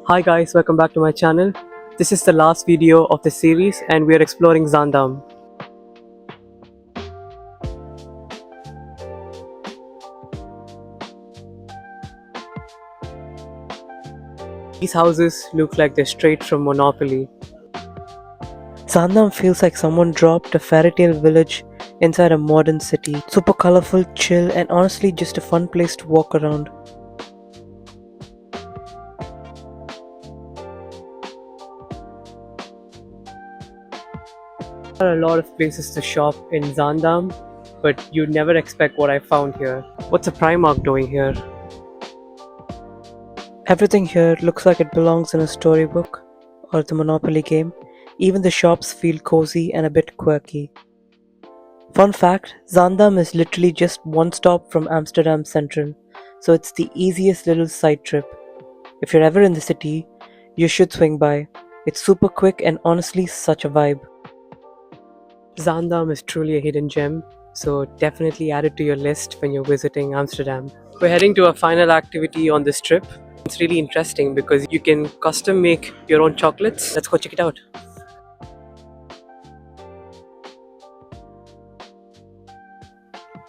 Hi guys, welcome back to my channel. This is the last video of the series and we are exploring Zaandam. These houses look like they're straight from Monopoly. Zaandam feels like someone dropped a fairy tale village inside a modern city. Super colorful, chill, and honestly just a fun place to walk around. There are a lot of places to shop in Zaandam, but you'd never expect what I found here. What's a Primark doing here? Everything here looks like it belongs in a storybook or the Monopoly game. Even the shops feel cozy and a bit quirky. Fun fact, Zaandam is literally just one stop from Amsterdam Central, so it's the easiest little side trip. If you're ever in the city, you should swing by. It's super quick and honestly such a vibe. Zaandam is truly a hidden gem, so definitely add it to your list when you're visiting Amsterdam. We're heading to a final activity on this trip. It's really interesting because you can custom make your own chocolates. Let's go check it out.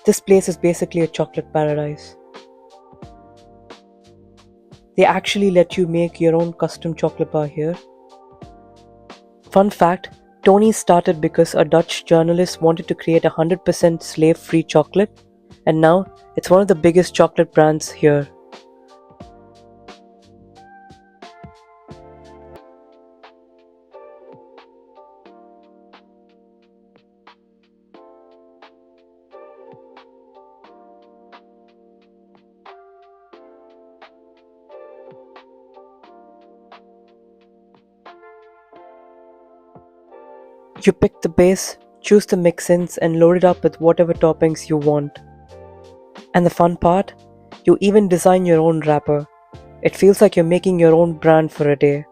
This place is basically a chocolate paradise. They actually let you make your own custom chocolate bar here. Fun fact, Tony started because a Dutch journalist wanted to create 100% slave-free chocolate, and now it's one of the biggest chocolate brands here. You pick the base, choose the mix-ins and load it up with whatever toppings you want. And the fun part? You even design your own wrapper. It feels like you're making your own brand for a day.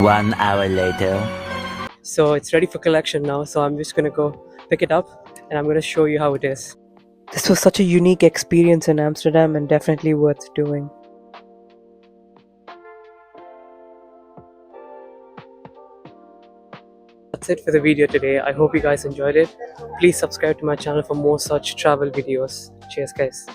One hour later. So it's ready for collection now, so I'm just gonna go pick it up and I'm gonna show you how it is. This was such a unique experience in Amsterdam and definitely worth doing. That's it for the video today. I hope you guys enjoyed it. Please subscribe to my channel for more such travel videos. Cheers guys.